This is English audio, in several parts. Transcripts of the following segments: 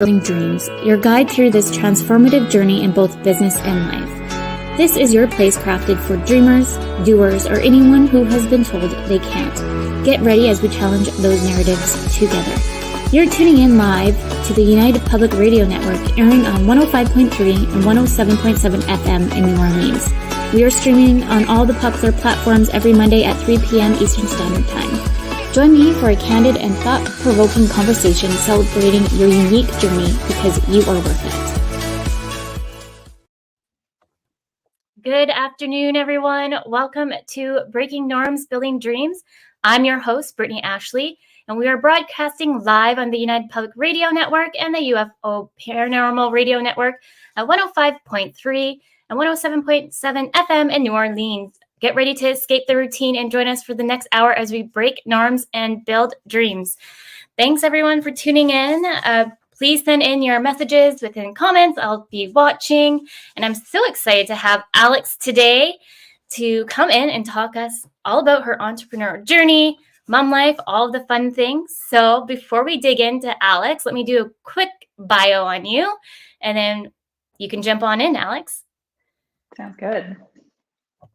Building Dreams, your guide through this transformative journey in both business and life. This is your place crafted for dreamers, doers, or anyone who has been told they can't. Get ready as we challenge those narratives together. You're tuning in live to the United Public Radio Network, airing on 105.3 and 107.7 FM in New Orleans. We are streaming on all the popular platforms every Monday at 3 p.m. Eastern Standard Time. Join me for a candid and thought-provoking conversation celebrating your unique journey because you are worth it. Good afternoon, everyone. Welcome to Breaking Norms, Building Dreams. I'm your host, Brittney Ashley, and we are broadcasting live on the United Public Radio Network and the UFO Paranormal Radio Network at 105.3 and 107.7 FM in New Orleans. Get ready to escape the routine and join us for the next hour as we break norms and build dreams. Thanks, everyone, for tuning in. Please send in your messages within comments. I'll be watching. And I'm so excited to have Alex today to come in and talk us all about her entrepreneur journey, mom life, all of the fun things. So before we dig into Alex, let me do a quick bio on you, and then you can jump on in, Alex. Sounds good.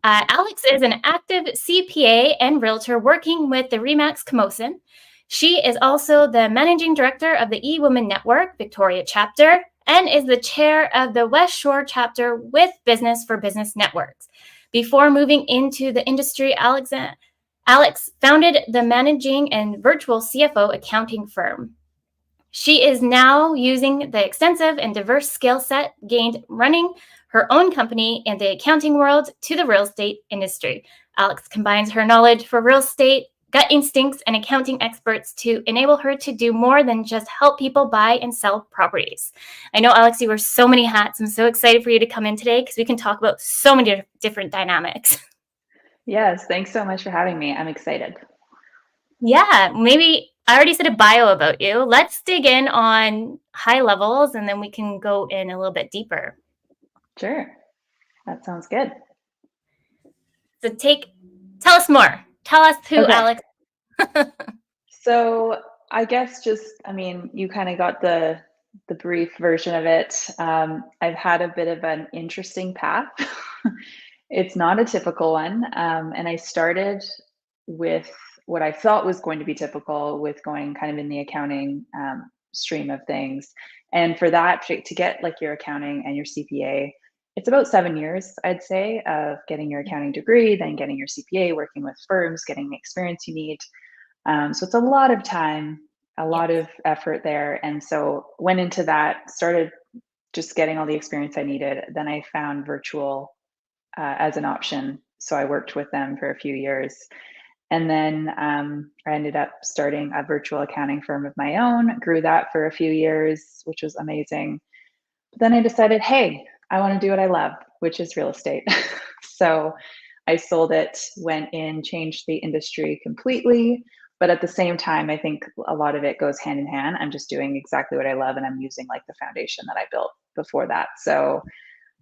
Alex is an active CPA and realtor working with the RE/MAX Camosun. She is also the managing director of the eWomenNetwork Victoria chapter and is the chair of the West Shore chapter with Business for Business Networks. Before moving into the industry, Alex founded the managing and virtual CFO accounting firm. She is now using the extensive and diverse skill set gained running her own company in the accounting world to the real estate industry. Alex combines her knowledge for real estate, gut instincts, and accounting experts to enable her to do more than just help people buy and sell properties. I know, Alex, you wear so many hats. I'm so excited for you to come in today because we can talk about so many different dynamics. Yes, thanks so much for having me. I'm excited. Yeah, maybe I already said a bio about you. Let's dig in on high levels and then we can go in a little bit deeper. Sure. That sounds good. So tell us more. Tell us who Alex. So I guess you kind of got the brief version of it. I've had a bit of an interesting path. It's not a typical one. And I started with what I thought was going to be typical with going kind of in the accounting stream of things. And for that, to get like your accounting and your CPA, it's about 7 years, I'd say, of getting your accounting degree, then getting your CPA, working with firms, getting the experience you need. So it's a lot of time, a lot of effort there. And so went into that, started just getting all the experience I needed. Then I found virtual as an option. So I worked with them for a few years. And then I ended up starting a virtual accounting firm of my own, grew that for a few years, which was amazing. But then I decided, hey, I want to do what I love, which is real estate. So I sold it, went in, changed the industry completely. But at the same time, I think a lot of it goes hand in hand. I'm just doing exactly what I love, and I'm using like the foundation that I built before that. So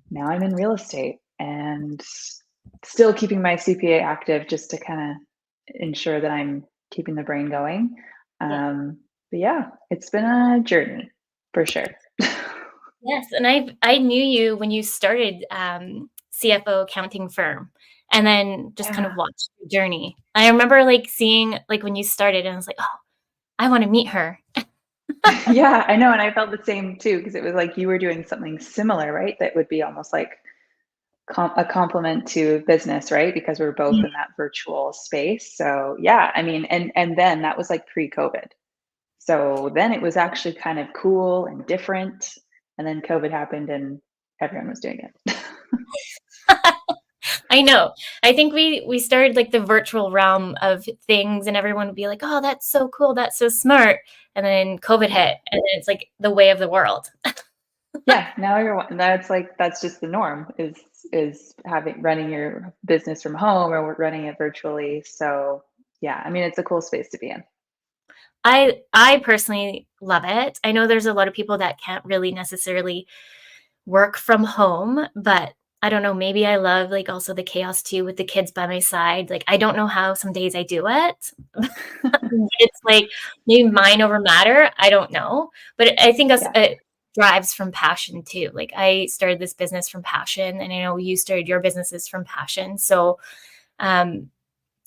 now I'm in real estate and still keeping my CPA active just to kind of ensure that I'm keeping the brain going. But yeah, it's been a journey for sure. Yes, and I knew you when you started CFO accounting firm, and then just kind of watched the journey. I remember like seeing like when you started, and I was like, oh, I want to meet her. Yeah, I know, and I felt the same too because it was like you were doing something similar, right? That would be almost like a complement to business, right? Because we're both in that virtual space. So yeah, I mean, and then that was like pre-COVID. So then it was actually kind of cool and different. And then COVID happened and everyone was doing it. I know. I think we started like the virtual realm of things and everyone would be like, oh, that's so cool. That's so smart. And then COVID hit and it's like the way of the world. Yeah. Now that's just the norm is running your business from home or running it virtually. So yeah, I mean, it's a cool space to be in. I personally love it. I know there's a lot of people that can't really necessarily work from home, but I don't know, maybe I love like also the chaos too with the kids by my side. Like I don't know how some days I do it. It's like maybe mind over matter. I don't know. But I think Yeah. it drives from passion too. Like I started this business from passion, and I know you started your businesses from passion. So um,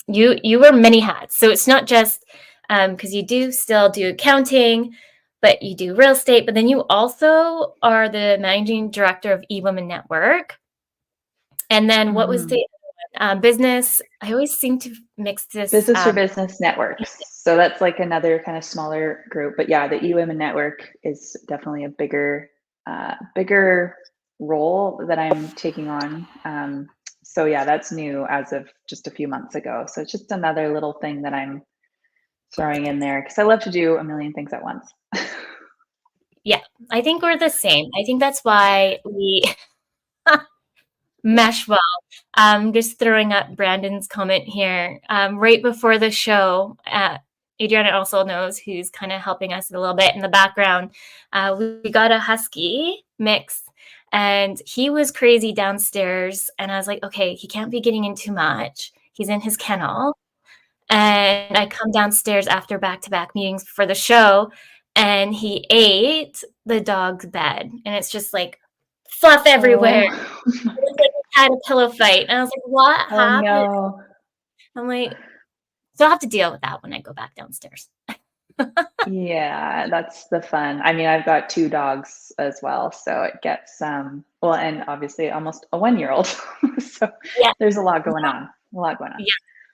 you wear many hats. So it's not just because you do still do accounting, but you do real estate. But then you also are the managing director of eWomenNetwork. And then what was Mhm. the business? I always seem to mix this. Business for business networks. So that's like another kind of smaller group. But yeah, the eWomen Network is definitely a bigger role that I'm taking on. So yeah, that's new as of just a few months ago. So it's just another little thing that I'm throwing in there because I love to do a million things at once. Yeah, I think we're the same. I think that's why we Yeah. mesh well. Just throwing up Brandon's comment here. Right before the show, Adriana also knows who's kind of helping us a little bit in the background. We got a husky mix, and he was crazy downstairs. And I was like, okay, he can't be getting in too much. He's in his kennel. And I come downstairs after back-to-back meetings for the show, and he ate the dog's bed, and it's just like fluff everywhere. Oh, It was like we had a pillow fight, and I was like, "What oh happened?" no. I'm like, so I'll have to deal with that when I go back downstairs. Yeah, that's the fun. I mean, I've got 2 dogs as well, so it gets, well, and obviously almost a 1-year-old. So Yeah, there's a lot going on, a lot going on. yeah,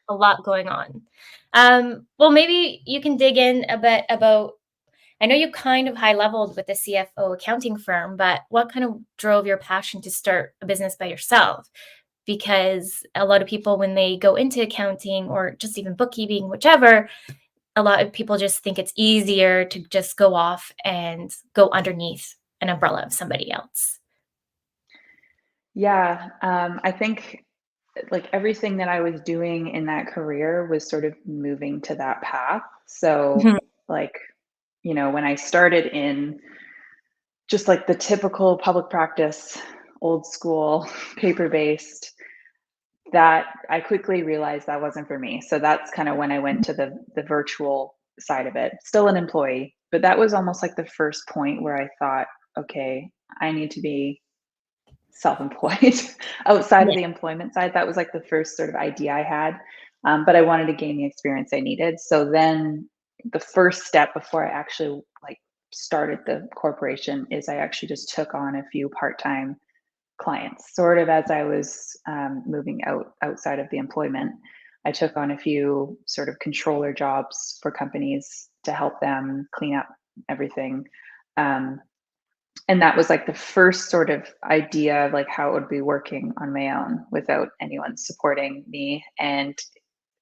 a lot going on. Well, maybe you can dig in a bit about. I know you kind of high leveled with the CFO accounting firm, but what kind of drove your passion to start a business by yourself? Because a lot of people, when they go into accounting or just even bookkeeping, whichever, a lot of people just think it's easier to just go off and go underneath an umbrella of somebody else. Yeah, I think, like, everything that I was doing in that career was sort of moving to that path. So, Mhm. like, when I started in just, like, the typical public practice, old school, paper-based, that I quickly realized that wasn't for me. So that's kind of when I went to the virtual side of it. Still an employee, but that was almost like the first point where I thought, okay, I need to be self-employed outside of Yeah. the employment side. That was like the first sort of idea I had. But I wanted to gain the experience I needed. So then the first step before I actually like started the corporation is I actually just took on a few part-time clients, sort of as I was moving outside of the employment. I took on a few sort of controller jobs for companies to help them clean up everything. Um, and that was like the first sort of idea of like how it would be working on my own without anyone supporting me. And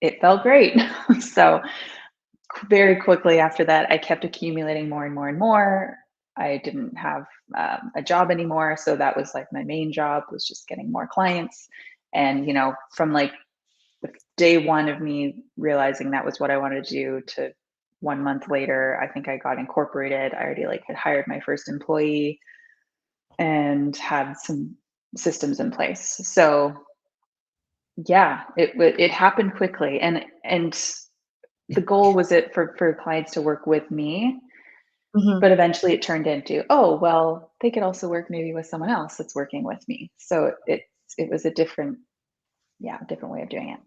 it felt great. So very quickly after that, I kept accumulating more and more and more. I didn't have a job anymore, so that was like my main job was just getting more clients. And from like the day one of me realizing that was what I wanted to do to 1 month later, I think I got incorporated. I already like had hired my first employee and had some systems in place. So yeah, it happened quickly, and the goal was it for clients to work with me, Mhm. but eventually it turned into, oh, well, they could also work maybe with someone else that's working with me. So it was a different, yeah, different way of doing it.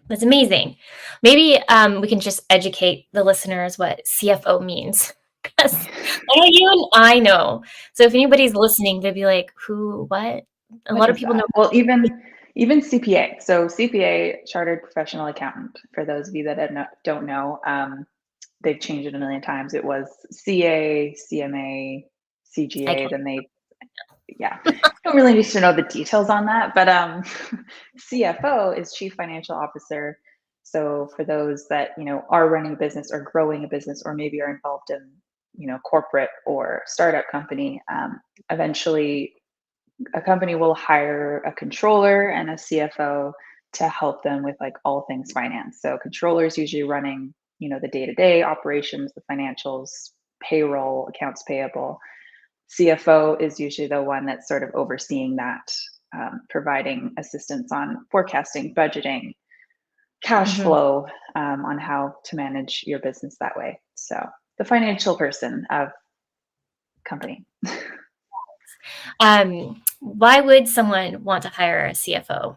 That's amazing. Maybe we can just educate the listeners what CFO means. Because I know you and I know. So if anybody's listening, they'd be like, who, what? A What lot of is people know. that? Well, even CPA. So CPA, chartered professional accountant. For those of you that don't know, they've changed it a million times. It was CA, CMA, I CGA. can't. Then they, yeah, don't really need to know the details on that. But CFO is Chief Financial Officer. So for those that are running a business or growing a business, or maybe are involved in corporate or startup company, eventually a company will hire a controller and a CFO to help them with like all things finance. So controller is usually running, the day-to-day operations, the financials, payroll, accounts payable. CFO is usually the one that's sort of overseeing that, providing assistance on forecasting, budgeting, cash Mhm. flow, on how to manage your business that way. So the financial person of company. Why would someone want to hire a CFO?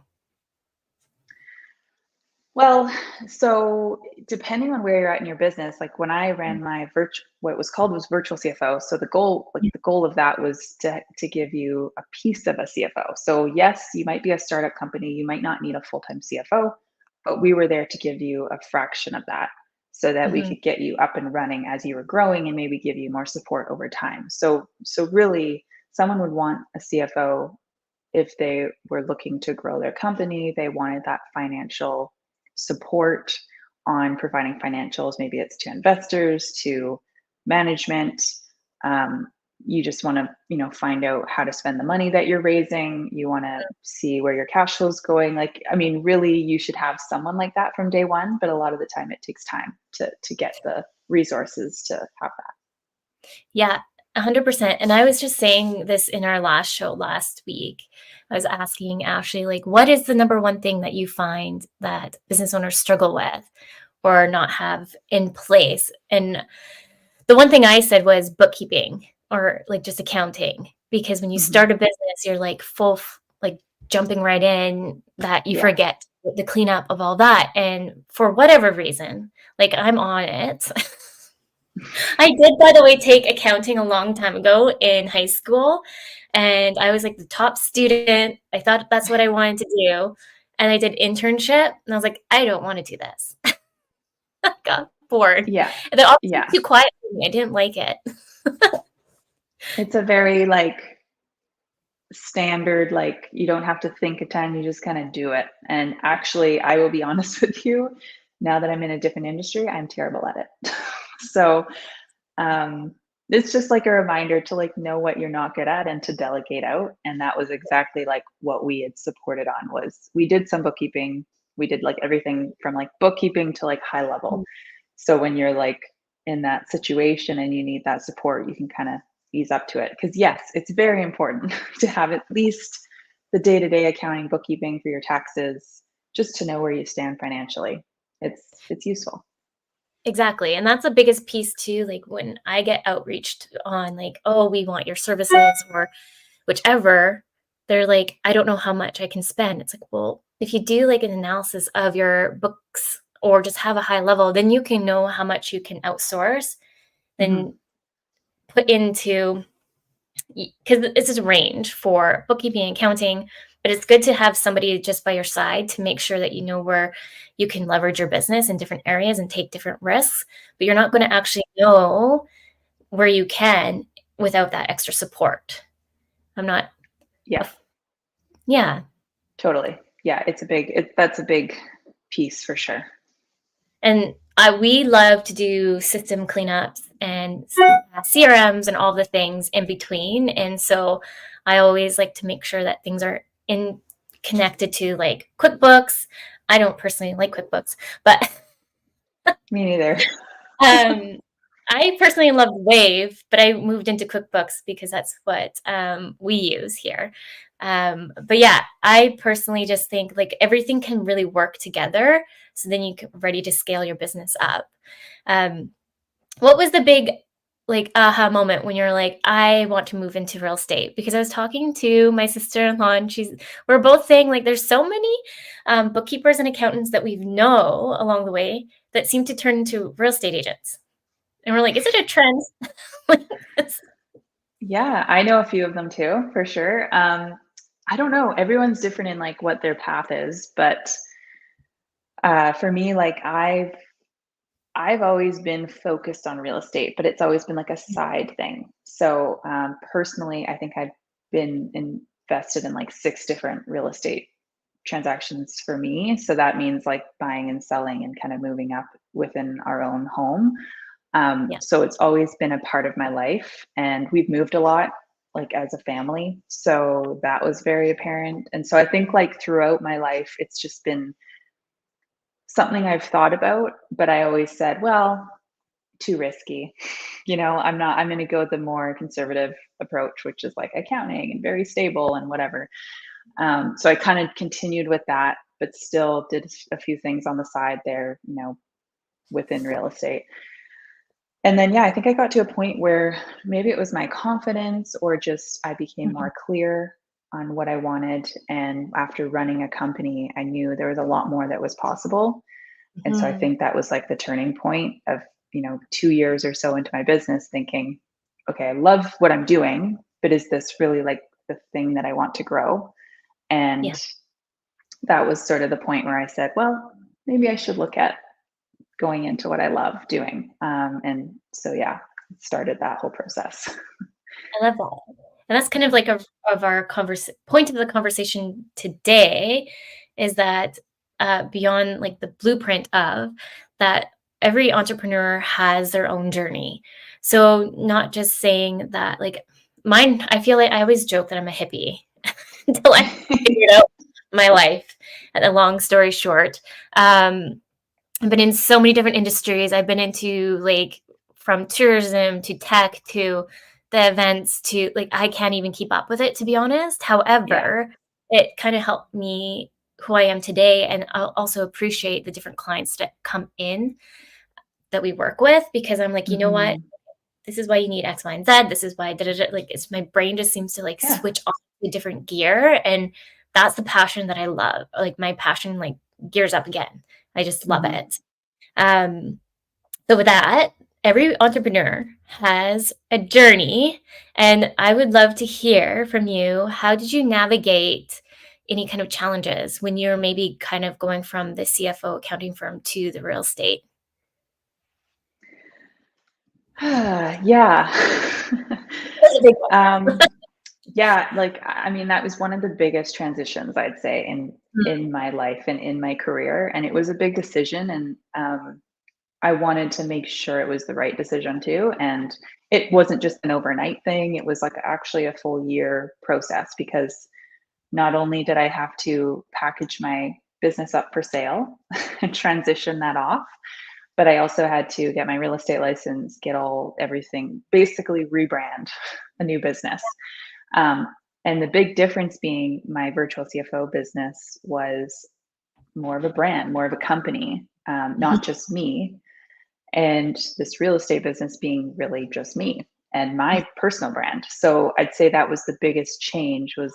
Well, so depending on where you're at in your business, like when I ran my what was called was virtual CFO. So the goal of that was to give you a piece of a CFO. So yes, you might be a startup company, you might not need a full-time CFO, but we were there to give you a fraction of that so that we Mhm. could get you up and running as you were growing and maybe give you more support over time. So really someone would want a CFO if they were looking to grow their company, they wanted that financial support on providing financials. Maybe it's to investors, to management. Um, you just want to, find out how to spend the money that you're raising. You want to see where your cash flow is going. Like, I mean, really, you should have someone like that from day one. But a lot of the time, it takes time to get the resources to have that. Yeah, 100%. And I was just saying this in our last show last week. I was asking Ashley, like, what is the number one thing that you find that business owners struggle with or not have in place? And the one thing I said was bookkeeping or like just accounting, because when you Hmm. start a business, you're like like jumping right in that you Yeah. forget the cleanup of all that. And for whatever reason, like I'm on it. I did, by the way, take accounting a long time ago in high school, and I was like the top student. I thought that's what I wanted to do, and I did internship, and I was like, I don't want to do this. I got bored, Yeah. and the office was Yeah. too quiet for me. I didn't like it. It's a very like standard, like you don't have to think a ton, you just kind of do it. And actually, I will be honest with you, now that I'm in a different industry, I'm terrible at it. So um it's just like a reminder to like know what you're not good at and to delegate out. And that was exactly like what we had supported on was we did some bookkeeping. We did like everything from like bookkeeping to like high level. So when you're like in that situation and you need that support, you can kind of ease up to it. Because yes, it's very important to have at least the day-to-day accounting, bookkeeping for your taxes, just to know where you stand financially. It's useful. Exactly. And that's the biggest piece too. Like when I get outreached on like, oh, we want your services or whichever, they're like, I don't know how much I can spend. It's like, well, if you do like an analysis of your books or just have a high level, then you can know how much you can outsource, Mhm. then put into, because it's just a range for bookkeeping and accounting, but it's good to have somebody just by your side to make sure that you know where you can leverage your business in different areas and take different risks, but you're not going to actually know where you can without that extra support. I'm not, Yeah, a, yeah. totally. Yeah, that's a big piece for sure. And we love to do system cleanups and CRMs and all the things in between. And so I always like to make sure that things are in connected to like QuickBooks. I don't personally like QuickBooks, but Me neither. um, I personally loved Wave, but I moved into QuickBooks because that's what we use here. But yeah, I personally just think like everything can really work together. So then you're ready to scale your business up. Um, what was the big like aha moment when you're like, I want to move into real estate? Because I was talking to my sister-in-law and we're both saying like there's so many bookkeepers and accountants that we know along the way that seem to turn into real estate agents. And we're like, is it a trend? Like, Yeah, I know a few of them too, for sure. I don't know. Everyone's different in like what their path is, but for me, like I've always been focused on real estate, but it's always been like a side thing. So personally, I think I've been invested in like 6 different real estate transactions for me. So that means like buying and selling and kind of moving up within our own home. yeah, So it's always been a part of my life, and we've moved a lot, like as a family. So that was very apparent. And so I think like throughout my life, it's just been something I've thought about, but I always said, well, too risky. I'm going to go the more conservative approach, which is like accounting and very stable and whatever. So I kind of continued with that, but still did a few things on the side there, within real estate. And then, yeah, I think I got to a point where maybe it was my confidence or just I became Mhm. more clear on what I wanted. And after running a company, I knew there was a lot more that was possible. And so I Mhm. think that was like the turning point of, 2 years or so into my business thinking, okay, I love what I'm doing, but is this really like the thing that I want to grow? And Yeah, that was sort of the point where I said, well, maybe I should look at going into what I love doing. And so, yeah, it started that whole process. I love that. And that's kind of like of our point of the conversation today is that beyond like the blueprint of that, every entrepreneur has their own journey. So not just saying that like mine, I feel like I always joke that I'm a hippie until I figured out my life. And a long story short, I've been in so many different industries. I've been into like from tourism to tech to the events to like I can't even keep up with it, to be honest. Yeah. However, it kind of helped me who I am today, and I'll also appreciate the different clients that come in that we work with because I'm like, you know what? Hmm. This is why you need X, Y, and Z. This is why da, da, da. Like it's my brain just seems to like Yeah. switch off to a different gear, and that's the passion that I love. Like my passion like gears up again. I just love Hmm. it. Um, so with that, every entrepreneur has a journey, and I would love to hear from you. How did you navigate any kind of challenges when you're maybe kind of going from the CFO accounting firm to the real estate? Yeah. That's a big one. um, yeah, like I mean, that was one of the biggest transitions I'd say in my life and in my career, and it was a big decision, and I wanted to make sure it was the right decision too. And it wasn't just an overnight thing; it was like actually a full year process because not only did I have to package my business up for sale and transition that off, but I also had to get my real estate license, get everything, basically rebrand a new business. Um, and the big difference being my virtual CFO business was more of a brand, more of a company, Mhm. not just me. And this real estate business being really just me and my personal brand. So I'd say that was the biggest change was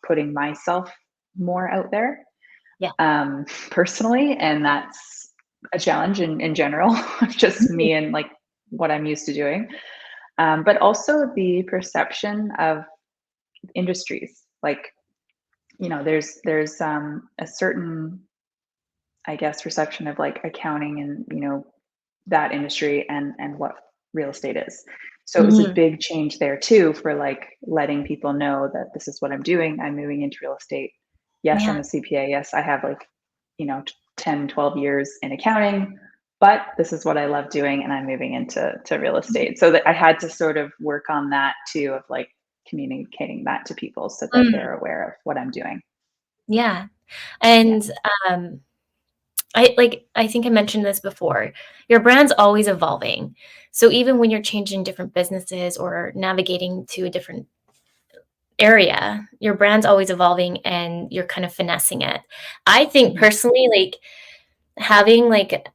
putting myself more out there, Yeah. personally, and that's a challenge in general, just me and like what I'm used to doing. But also the perception of industries, like there's a certain, I guess, perception of like accounting and that industry and what real estate is. So it was a Mhm. big change there too for like letting people know that this is what I'm doing. I'm moving into real estate. Yes, I'm Yeah. a CPA. Yes, I have like, 10, 12 years in accounting, but this is what I love doing and I'm moving into real estate. So that I had to sort of work on that too of like communicating that to people so that Mm. they're aware of what I'm doing. Yeah. Yeah. And um I think I mentioned this before. Your brand's always evolving. So even when you're changing different businesses or navigating to a different area, your brand's always evolving and you're kind of finessing it. I think Mhm. personally, like having like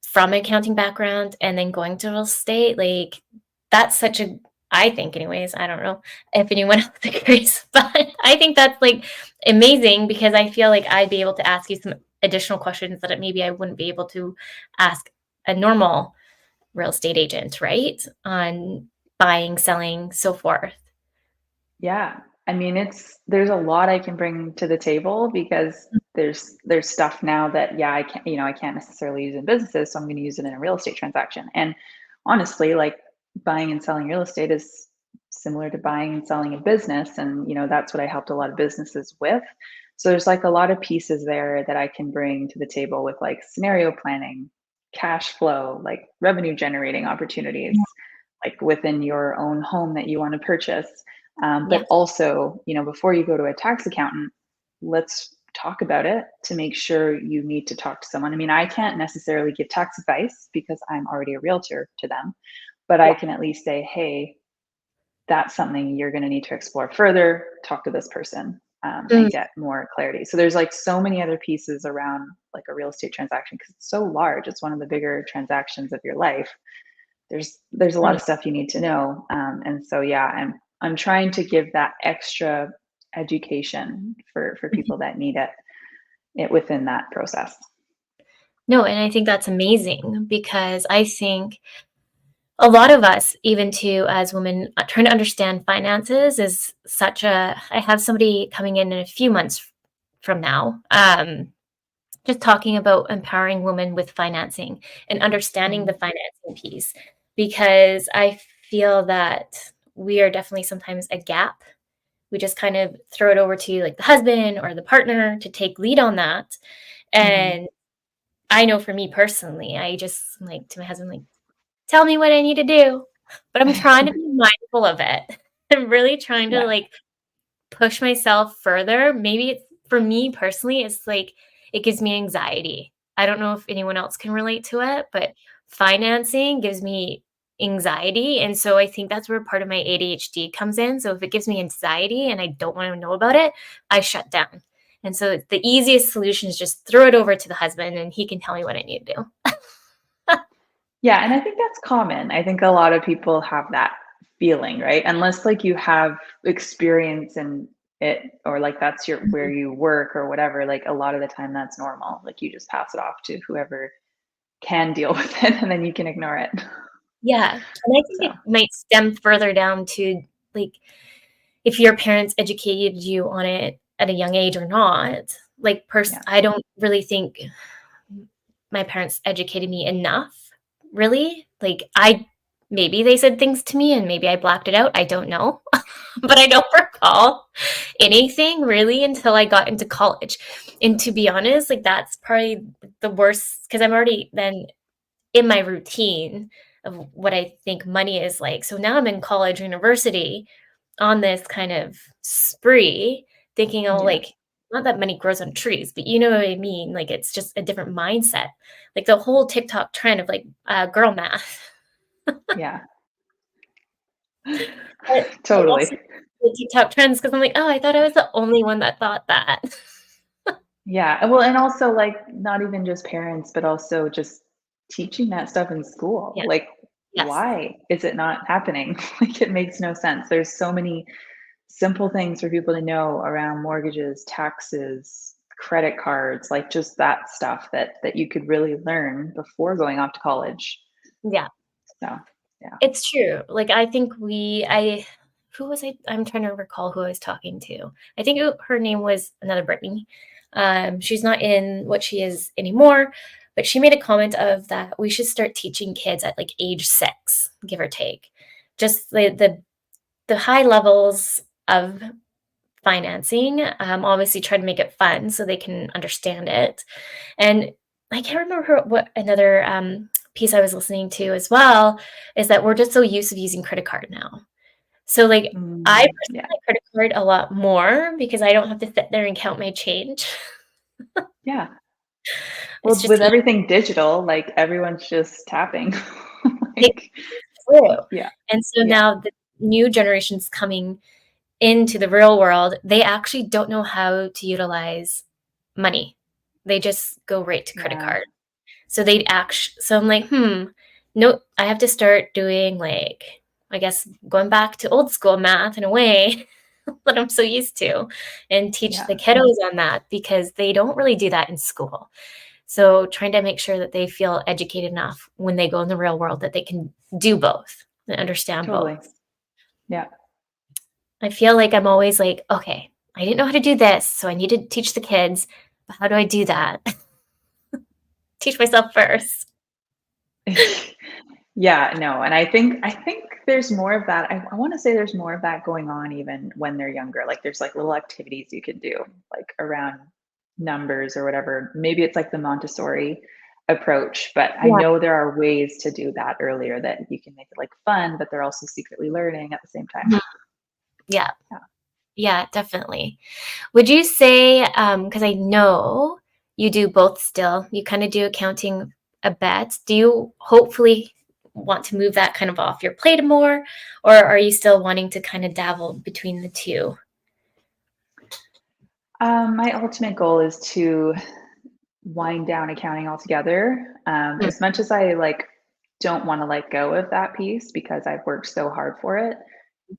from an accounting background and then going to real estate, like that's such a I think anyways, I don't know if anyone else agrees, but I think that's like amazing because I feel like I'd be able to ask you some additional questions that maybe I wouldn't be able to ask a normal real estate agent, right? On buying, selling, so forth. Yeah. I mean, there's a lot I can bring to the table because there's stuff now that yeah, I can't necessarily use in businesses, so I'm going to use it in a real estate transaction. And honestly, like buying and selling real estate is similar to buying and selling a business and that's what I helped a lot of businesses with. So there's like a lot of pieces there that I can bring to the table with like scenario planning, cash flow, like revenue generating opportunities Yeah. like within your own home that you want to purchase. Yeah. But also, before you go to a tax accountant, let's talk about it to make sure you need to talk to someone. I mean, I can't necessarily give tax advice because I'm already a realtor to them, but I Yeah. can at least say, hey, that's something you're going to need to explore further. Talk to this person, Mm, and get more clarity. So there's like so many other pieces around like a real estate transaction because it's so large. It's one of the bigger transactions of your life. There's a lot right. of stuff you need to know, and so yeah, I'm trying to give that extra education for Mhm. people that need it within that process. No, and I think that's amazing because I think a lot of us, even too, as women, trying to understand finances is such a. I have somebody coming in a few months from now, just talking about empowering women with financing and understanding the Mm, financing piece because I feel that we are definitely sometimes a gap. We just kind of throw it over to like the husband or the partner to take lead on that. mhm. And I know for me personally, I just like to my husband, like, tell me what I need to do. But I'm trying to be mindful of it. I'm really trying to Yeah, like push myself further. Maybe it's for me personally, it's like it gives me anxiety. I don't know if anyone else can relate to it, but financing gives me anxiety. And so I think that's where part of my ADHD comes in. So if it gives me anxiety and I don't want to know about it, I shut down. And so the easiest solution is just throw it over to the husband and he can tell me what I need to do. yeah, and I think that's common. I think a lot of people have that feeling, right? Unless like you have experience in it, or like that's your where Mhm. you work or whatever, like a lot of the time that's normal. Like you just pass it off to whoever can deal with it and then you can ignore it. Yeah. And I think So, it might stem further down to like if your parents educated you on it at a young age or not. Like, yeah. I don't really think my parents educated me enough, really. Like, maybe they said things to me and maybe I blacked it out. I don't know. But I don't recall anything really until I got into college. And to be honest, like, that's probably the worst because I'm already then in my routine of what I think money is like. So now I'm in college or university on this kind of spree, thinking, oh, Yeah. like, not that money grows on trees, but you know what I mean? Like, it's just a different mindset. Like the whole TikTok trend of like girl math. Yeah. But I love Totally. seeing the TikTok trends because I'm like, oh, I thought I was the only one that thought that. Yeah, well, and also, like, not even just parents, but also just teaching that stuff in school. Yeah. Like, Yes. why is it not happening? Like, it makes no sense. There's so many simple things for people to know around mortgages, taxes, credit cards, like just that stuff that you could really learn before going off to college. Yeah. So, yeah. It's true. Like, I think who was I? I'm trying to recall who I was talking to. I think her name was another Brittany. She's not in what she is anymore, but she made a comment of that we should start teaching kids at like age 6, give or take, just the high levels of financing. Obviously, try to make it fun so they can understand it. And I can't remember what another piece I was listening to as well is that we're just so used to using credit card now. So like I Mm, personally yeah. like credit card a lot more because I don't have to sit there and count my change. Yeah. It's Well, just with easy. everything digital, like everyone's just tapping. It's Like, true. yeah. And so Yeah. now the new generations coming into the real world, they actually don't know how to utilize money. They just go right to credit Yeah. card. So they'd so I'm like, no, I have to start doing like, I guess going back to old school math in a way that I'm so used to and teach Yeah. the kiddos on that because they don't really do that in school. So trying to make sure that they feel educated enough when they go in the real world that they can do both and understand both. Totally. Yeah. I feel like I'm always like, okay, I didn't know how to do this, so I need to teach the kids. But how do I do that? Teach myself first. Yeah, no, and I think there's more of that. I wanna say there's more of that going on even when they're younger. Like, there's, like, little activities you can do, like, around numbers or whatever. Maybe it's like the Montessori approach, but I Yeah. know there are ways to do that earlier that you can make it, like, fun, but they're also secretly learning at the same time. Mhm. Yeah. Yeah. Yeah, definitely. Would you say, because I know you do both still, you kind of do accounting a bit. Do you hopefully want to move that kind of off your plate more, or are you still wanting to kind of dabble between the two? My ultimate goal is to wind down accounting altogether. Mm, As much as I like don't want to let go of that piece because I've worked so hard for it,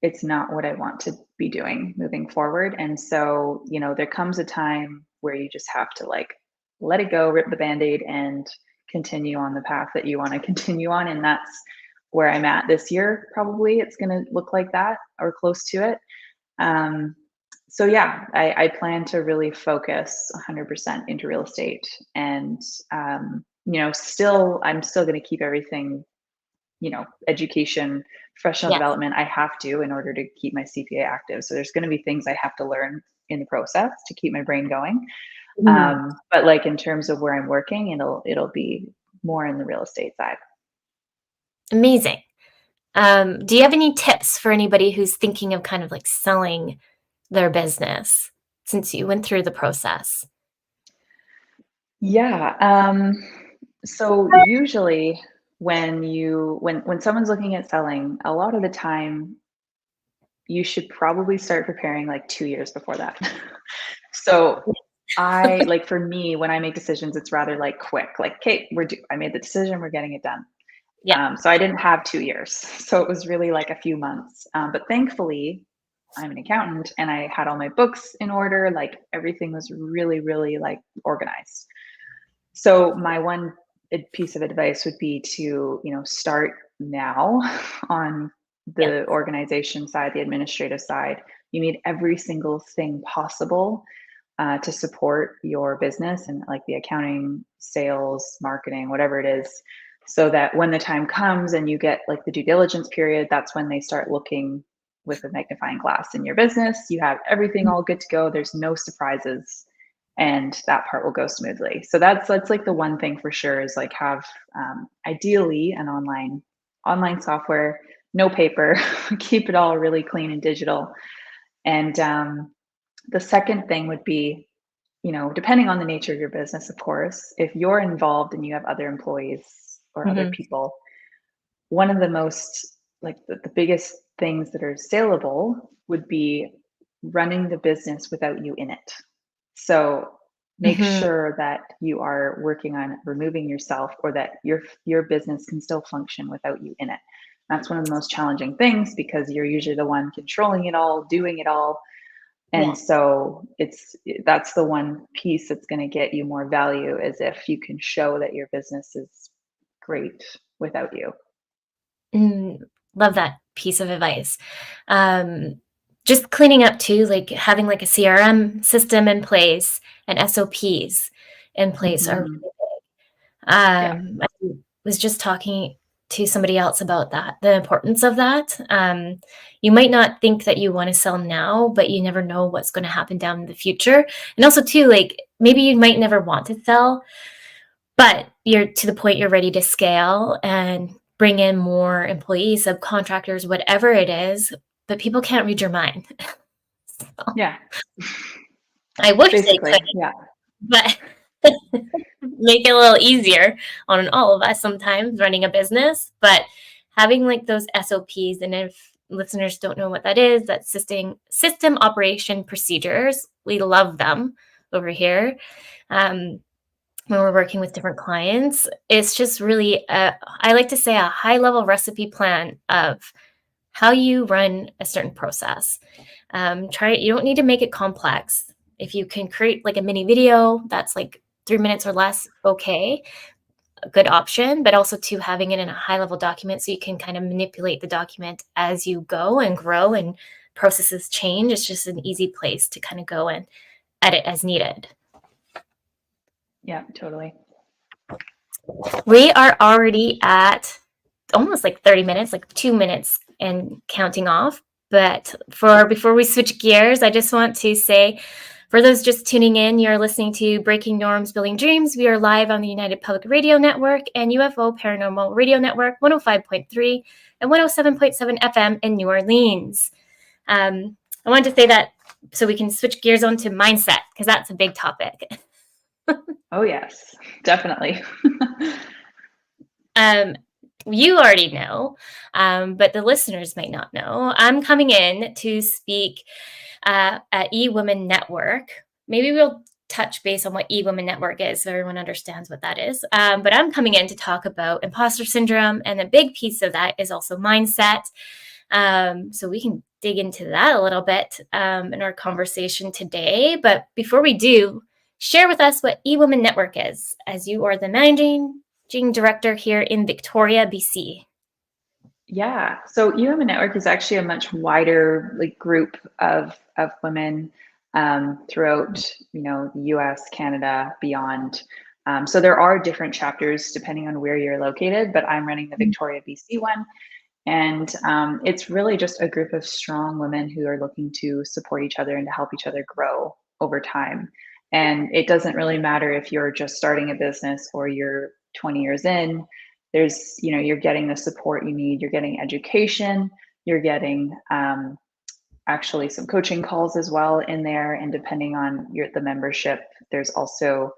it's not what I want to be doing moving forward. And so, there comes a time where you just have to like let it go, rip the band-aid, and continue on the path that you want to continue on. And that's where I'm at this year. Probably it's going to look like that or close to it. Um, so yeah, I plan to really focus 100% into real estate, and I'm still going to keep everything, education, professional yes. development. I have to in order to keep my CPA active. So there's going to be things I have to learn in the process to keep my brain going. Mhm. But like in terms of where I'm working, it'll be more in the real estate side. Amazing. Do you have any tips for anybody who's thinking of kind of like selling their business since you went through the process? Yeah. So usually when someone's looking at selling, a lot of the time you should probably start preparing like 2 years before that. So I like for me, when I make decisions, it's rather like quick, like, okay, I made the decision, we're getting it done. Yeah. So I didn't have 2 years. So it was really like a few months. But thankfully, I'm an accountant and I had all my books in order. Like everything was really, really like organized. So my one piece of advice would be to, start now on Yeah. the organization side, the administrative side. You need every single thing possible to support your business and like the accounting, sales, marketing, whatever it is, so that when the time comes and you get like the due diligence period, that's when they start looking with a magnifying glass in your business. You have everything all good to go. There's no surprises, and that part will go smoothly. So that's like the one thing for sure is like have ideally an online software, no paper, keep it all really clean and digital. And the second thing would be, depending on the nature of your business, of course, if you're involved and you have other employees or other Mhm. people, one of the most like the biggest things that are saleable would be running the business without you in it. So make Mhm. sure that you are working on removing yourself, or that your business can still function without you in it. That's one of the most challenging things because you're usually the one controlling it all, doing it all. Yeah. And so that's the one piece that's going to get you more value, is if you can show that your business is great without you. Mm, love that piece of advice. Um, just cleaning up too, like having like a CRM system in place and SOPs in place are Mhm. Yeah. I was just talking to somebody else about that, the importance of that. You might not think that you want to sell now, but you never know what's going to happen down in the future. And also too, like maybe you might never want to sell, but you're to the point you're ready to scale and bring in more employees, subcontractors, whatever it is, but people can't read your mind. So, Yeah. I wish they could, Basically. Yeah. but make it a little easier on all of us sometimes running a business. But having like those SOPs, and if listeners don't know what that is, that's system operation procedures. We love them over here. Um, when we're working with different clients, it's just really I like to say a high level recipe plan of how you run a certain process. You don't need to make it complex. If you can create like a mini video that's like 3 minutes or less, okay, a good option, but also to having it in a high level document so you can kind of manipulate the document as you go and grow and processes change. It's just an easy place to kind of go and edit as needed. Yeah, totally. We are already at almost like 30 minutes, like 2 minutes and counting off. But for before we switch gears, I just want to say, for those just tuning in, you're listening to Breaking Norms, Building Dreams. We are live on the United Public Radio Network and UFO Paranormal Radio Network, 105.3 and 107.7 FM in New Orleans. I wanted to say that so we can switch gears onto mindset, because that's a big topic. Oh, yes, definitely. You already know, but the listeners might not know. I'm coming in to speak at eWomenNetwork. Maybe we'll touch base on what eWomenNetwork is so everyone understands what that is. But I'm coming in to talk about imposter syndrome, and a big piece of that is also mindset. So we can dig into that a little bit in our conversation today. But before we do, share with us what eWomenNetwork is, as you are the managing director here in Victoria, BC. Yeah, so eWomenNetwork is actually a much wider group of women throughout, the U.S., Canada, beyond. So there are different chapters depending on where you're located, but I'm running the Victoria, BC one. And it's really just a group of strong women who are looking to support each other and to help each other grow over time. And it doesn't really matter if you're just starting a business or you're 20 years in. There's, you're getting the support you need. You're getting education. You're getting actually some coaching calls as well in there. And depending on the membership, there's also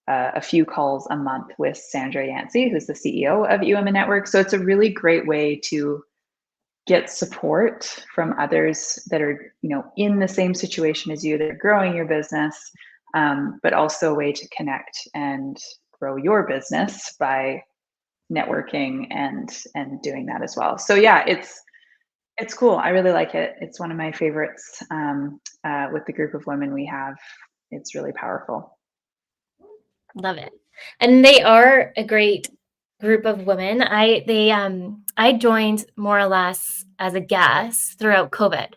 a few calls a month with Sandra Yancey, who's the CEO of eWomenNetwork. So it's a really great way to get support from others that are, in the same situation as you, that are growing your business, but also a way to connect and grow your business by networking and doing that as well. So yeah, it's cool. I really like it. It's one of my favorites with the group of women we have. It's really powerful. Love it. And they are a great group of women. I joined more or less as a guest throughout COVID.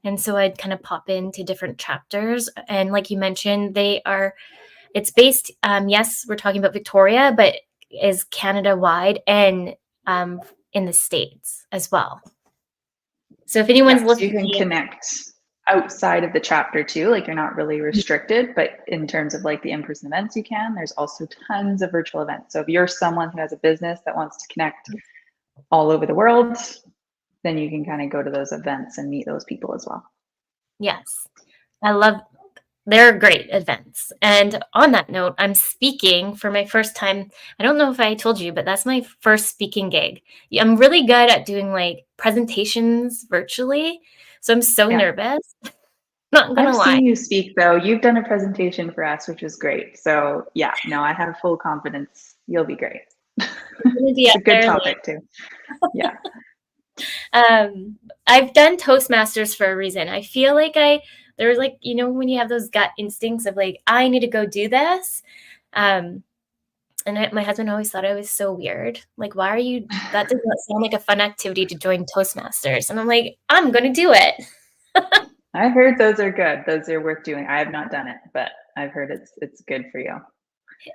And so I'd kind of pop into different chapters. And like you mentioned, it's based, yes, we're talking about Victoria, but is Canada wide and in the States as well. So if anyone's So looking, you can connect outside of the chapter too, you're not really restricted, but in terms of the in-person events, you can. There's also tons of virtual events. So if you're someone who has a business that wants to connect all over the world, then you can kind of go to those events and meet those people as well. Yes, they're great events. And on that note, I'm speaking for my first time. I don't know if I told you, but that's my first speaking gig. I'm really good at doing presentations virtually. So I'm so nervous. Not gonna lie. I've seen you speak though. You've done a presentation for us, which is great. So yeah, no, I have full confidence. You'll be great. It's a good topic too. Yeah. I've done Toastmasters for a reason. I feel like there's when you have those gut instincts of I need to go do this. And my husband always thought I was so weird. Why are you, that does not sound like a fun activity to join Toastmasters. And I'm like, I'm going to do it. I heard those are good. Those are worth doing. I have not done it, but I've heard it's good for you.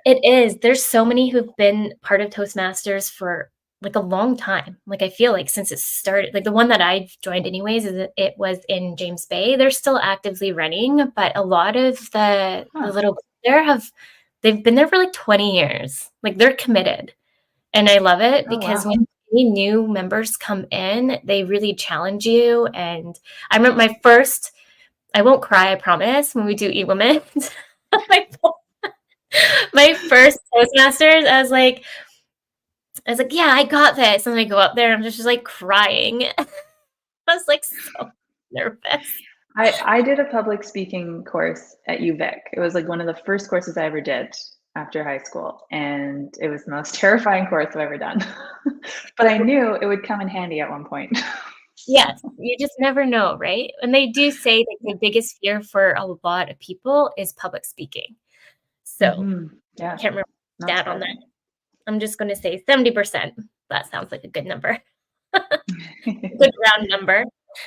It is. There's so many who've been part of Toastmasters for a long time. I feel since it started, the one that I joined anyways, it was in James Bay. They're still actively running, but a lot of the little there they've been there for 20 years. They're committed. And I love it because when any new members come in, they really challenge you. And I remember I won't cry, I promise, when we do eWomen. my first Toastmasters, I was like, yeah, I got this. And I go up there, and I'm just crying. I was so nervous. I did a public speaking course at UVic. It was one of the first courses I ever did after high school. And it was the most terrifying course I've ever done. But I knew it would come in handy at one point. Yes, you just never know, right? And they do say that the biggest fear for a lot of people is public speaking. So yeah, I can't remember stat on that. I'm just going to say 70%. That sounds like a good number. Good round number.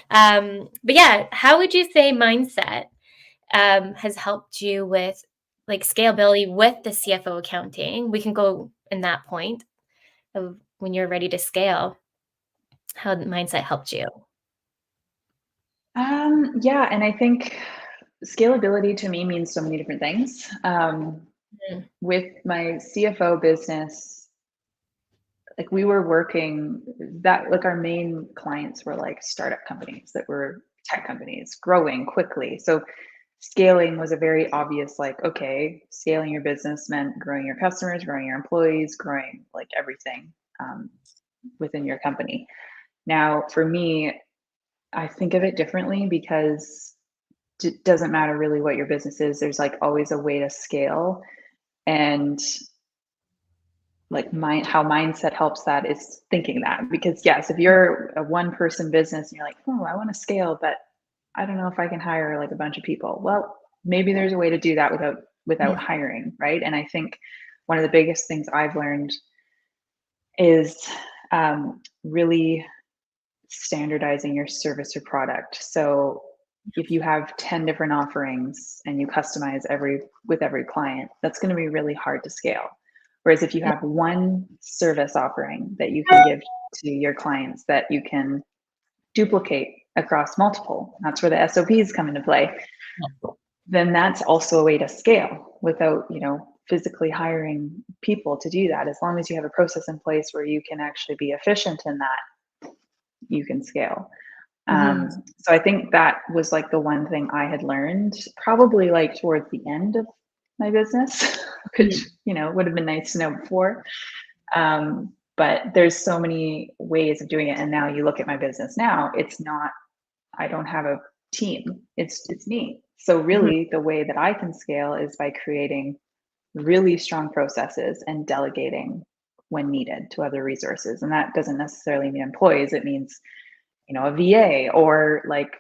But yeah, how would you say mindset has helped you with scalability with the CFO accounting? We can go in that point of when you're ready to scale, how the mindset helped you. Yeah, and I think scalability to me means so many different things. With my CFO business, we were working that our main clients were startup companies that were tech companies growing quickly. So scaling was a very obvious, like, okay, scaling your business meant growing your customers, growing your employees, growing like everything within your company. Now, for me, I think of it differently because it doesn't matter really what your business is. There's like always a way to scale. And like how mindset helps that is thinking that, because yes, if you're a one person business and you're like, oh, I want to scale, but I don't know if I can hire like a bunch of people. Well, maybe there's a way to do that without Yeah. hiring, right? And I think one of the biggest things I've learned is really standardizing your service or product. So if you have 10 different offerings and you customize with every client, that's going to be really hard to scale. Whereas if you have one service offering that you can give to your clients that you can duplicate across multiple, that's where the SOPs come into play, then that's also a way to scale without, physically hiring people to do that. As long as you have a process in place where you can actually be efficient in that, you can scale. So I think that was like the one thing I had learned probably like towards the end of my business, which, would have been nice to know before. But there's so many ways of doing it. And now you look at my business now, I don't have a team. It's me. So really the way that I can scale is by creating really strong processes and delegating when needed to other resources. And that doesn't necessarily mean employees. It means, a VA or like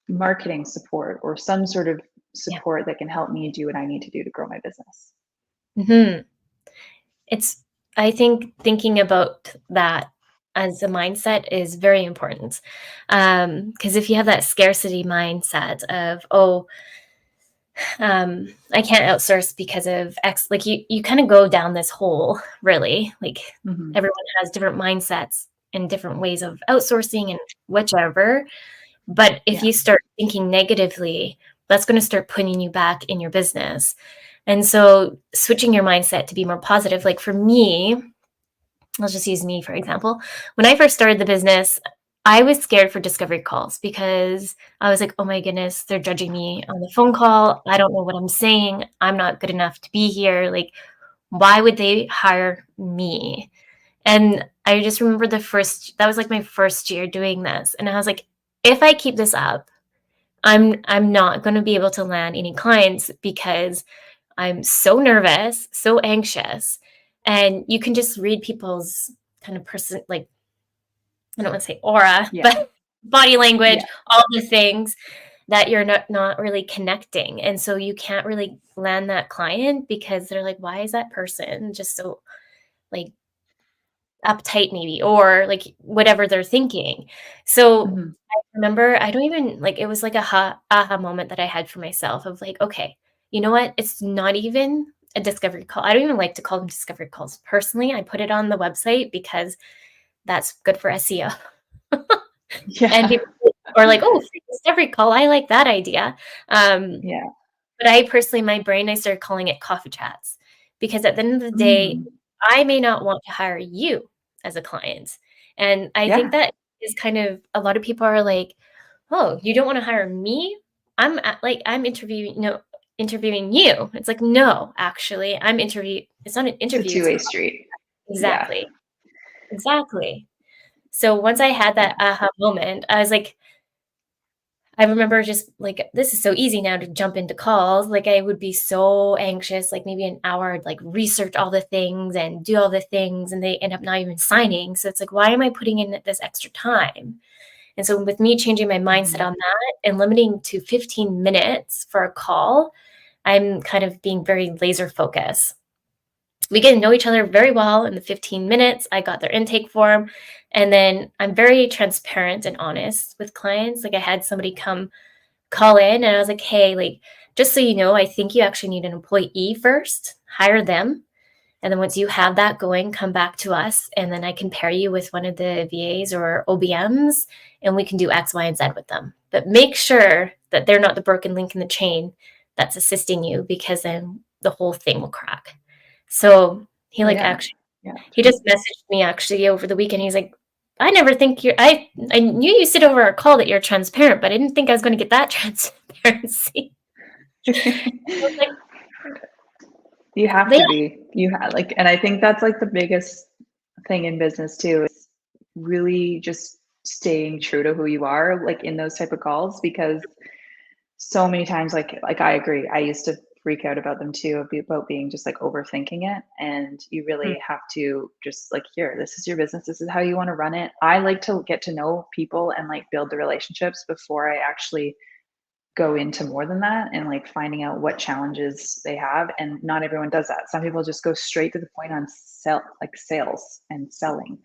marketing support or some sort of support that can help me do what I need to do to grow my business. I think thinking about that as a mindset is very important. Because if you have that scarcity mindset of, I can't outsource because of X, like you kind of go down this hole, really. Like everyone has different mindsets and different ways of outsourcing and whichever. But if you start thinking negatively, that's going to start putting you back in your business. And so switching your mindset to be more positive, like for me, let's just use me, for example. When I first started the business, I was scared for discovery calls because I was like, oh my goodness, they're judging me on the phone call. I don't know what I'm saying. I'm not good enough to be here. Like, why would they hire me? And I just remember that was like my first year doing this. And I was like, if I keep this up, I'm not going to be able to land any clients because I'm so nervous, so anxious. And you can just read people's kind of like, I don't want to say aura, but body language, all the things that you're not really connecting. And so you can't really land that client because they're like, why is that person just so like uptight maybe, or like whatever they're thinking. So I remember, I don't even like, it was like a aha moment that I had for myself of like, okay, you know what? It's not even a discovery call. I don't even like to call them discovery calls. Personally, I put it on the website because that's good for SEO. And people are like, oh, free discovery call. I like that idea. But I personally, my brain, I started calling it coffee chats because at the end of the day, I may not want to hire you as a client. And I think that is kind of, a lot of people are like, oh, you don't want to hire me? I'm interviewing you. It's like, no, actually, it's not an interview. It's a two-way street. Exactly. Exactly. So once I had that aha moment, I was like, I remember just like, this is so easy now to jump into calls. Like I would be so anxious, like maybe an hour, I'd like research all the things and do all the things, and they end up not even signing. So it's like, why am I putting in this extra time? And so with me changing my mindset on that and limiting to 15 minutes for a call, I'm kind of being very laser focused. We get to know each other very well in the 15 minutes. I got their intake form. And then I'm very transparent and honest with clients. Like I had somebody call in and I was like, hey, like, just so you know, I think you actually need an employee first, hire them. And then once you have that going, come back to us. And then I can pair you with one of the VAs or OBMs and we can do X, Y, and Z with them. But make sure that they're not the broken link in the chain that's assisting you, because then the whole thing will crack. So he he just messaged me actually over the weekend. He's like, I never think I knew you said over our call that you're transparent, but I didn't think I was going to get that transparency. Like, You have but to be. And I think that's like the biggest thing in business too, is really just staying true to who you are, like in those type of calls, because so many times, like I agree. I used to freak out about them too, about being just like overthinking it. And you yeah. really have to just like, here, this is your business. This is how you want to run it. I like to get to know people and like build the relationships before I actually go into more than that, and like finding out what challenges they have. And not everyone does that. Some people just go straight to the point on sales and selling.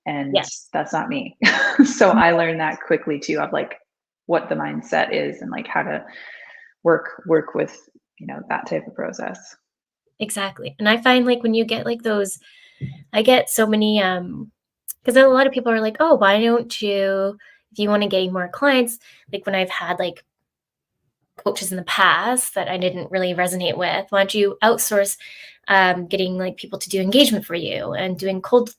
And Yes. that's not me. So I learned that quickly too, of like what the mindset is and like how to work with, that type of process. Exactly. And I find like when you get like those, I get so many, because a lot of people are like, oh, why don't you, if you want to gain more clients, like when I've had like coaches in the past that I didn't really resonate with, why don't you outsource getting like people to do engagement for you and doing cold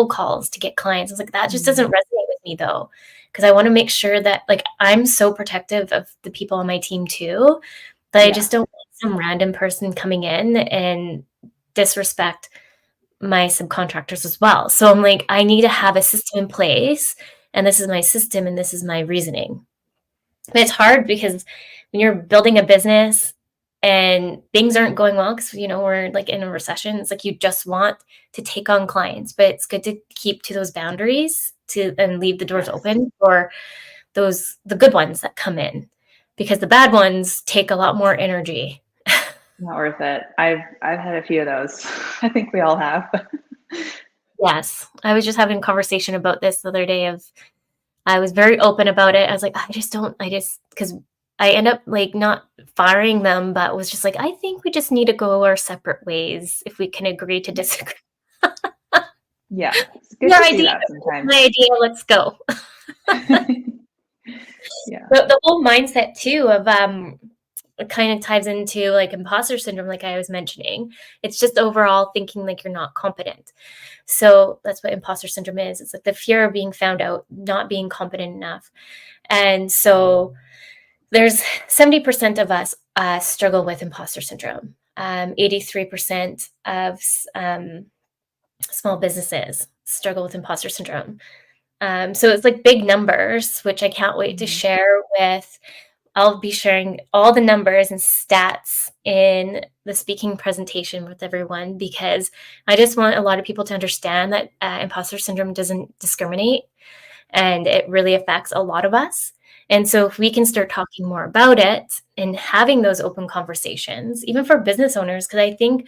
calls to get clients? I was like, that just doesn't Mm, resonate with me though, because I want to make sure that like I'm so protective of the people on my team too, that I yeah. just don't want some random person coming in and disrespect my subcontractors as well. So I'm like, I need to have a system in place, and this is my system and this is my reasoning. But it's hard because when you're building a business and things aren't going well, because we're like in a recession, it's like you just want to take on clients, but it's good to keep to those boundaries to and leave the doors Yes. open for the good ones that come in, because the bad ones take a lot more energy. Not worth it. I've had a few of those. I think we all have. Yes. I was just having a conversation about this the other day of I was very open about it. I was like, I just because I end up like not firing them, but was just like, I think we just need to go our separate ways if we can agree to disagree. Yeah, it's good Your to see idea, that sometimes. my idea, let's go. Yeah. The whole mindset too of it kind of ties into like imposter syndrome, like I was mentioning. It's just overall thinking like you're not competent. So that's what imposter syndrome is. It's like the fear of being found out, not being competent enough. And so there's 70% of us struggle with imposter syndrome. 83% of small businesses struggle with imposter syndrome. So it's like big numbers, which I can't wait to Mhm. share with. I'll be sharing all the numbers and stats in the speaking presentation with everyone, because I just want a lot of people to understand that imposter syndrome doesn't discriminate, and it really affects a lot of us. And so if we can start talking more about it and having those open conversations, even for business owners, because I think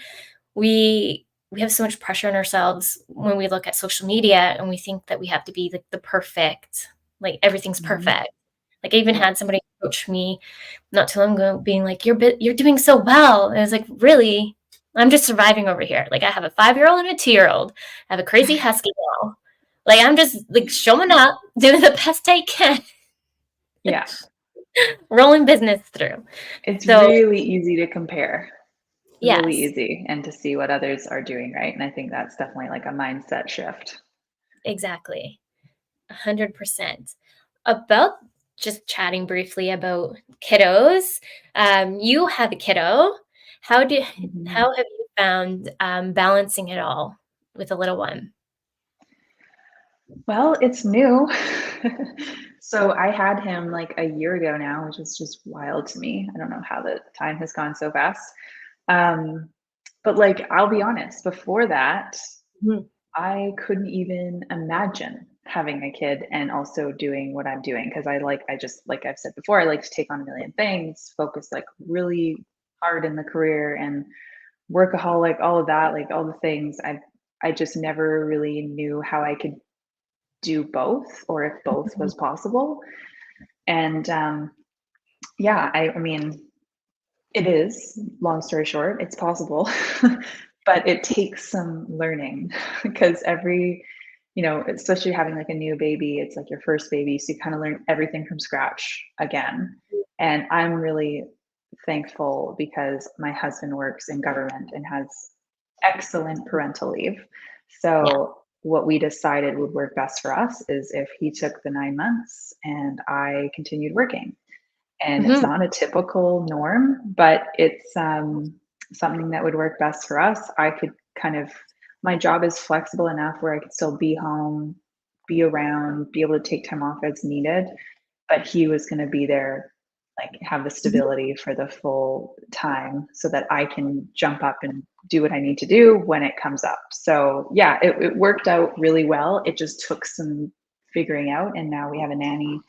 we have so much pressure on ourselves when we look at social media and we think that we have to be like the perfect, like everything's Mhm. perfect. Like I even Yeah. had somebody approach me not too long ago being like, you're doing so well. And I was like, really? I'm just surviving over here. Like I have a 5-year-old and a 2-year-old. I have a crazy husky now. Like I'm just like showing up, doing the best I can, Yeah. rolling business through. It's So really easy to compare. Really yes, easy, and to see what others are doing, right? And I think that's definitely like a mindset shift. exactly. 100%. About just chatting briefly about kiddos. You have a kiddo. How do Mhm. how have you found balancing it all with a little one? Well, it's new. So I had him like a year ago now, which is just wild to me. I don't know how the time has gone so fast. Um, but like, I'll be honest, before that, Mhm. I couldn't even imagine having a kid and also doing what I'm doing, because I just, like I've said before, I like to take on a million things, focus like really hard in the career and workaholic, all of that, like all the things. I just never really knew how I could do both, or if both was possible. And yeah, I mean, it is, long story short, it's possible, but it takes some learning because especially having like a new baby, it's like your first baby. So you kind of learn everything from scratch again. And I'm really thankful because my husband works in government and has excellent parental leave. Yeah. So what we decided would work best for us is if he took the 9 months and I continued working. And it's Mhm. not a typical norm, but it's something that would work best for us. I could kind of, my job is flexible enough where I could still be home, be around, be able to take time off as needed, but he was going to be there, like have the Mhm. stability for the full time so that I can jump up and do what I need to do when it comes up. So yeah, it worked out really well. It just took some figuring out. And now we have a nanny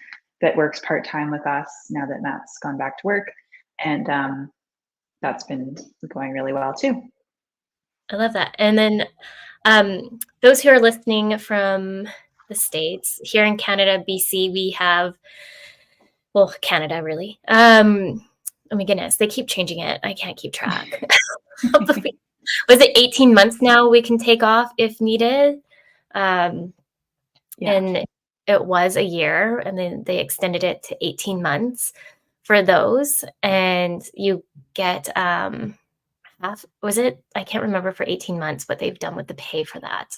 that works part-time with us now that Matt's gone back to work. And that's been going really well too. I love that. And then those who are listening from the States, here in Canada, BC, we have, well, Canada really. Oh my goodness, they keep changing it. I can't keep track. Was it 18 months now we can take off if needed? Um, Yeah. and it was a year, and then they extended it to 18 months for those. And you get half, was it? I can't remember for 18 months what they've done with the pay for that.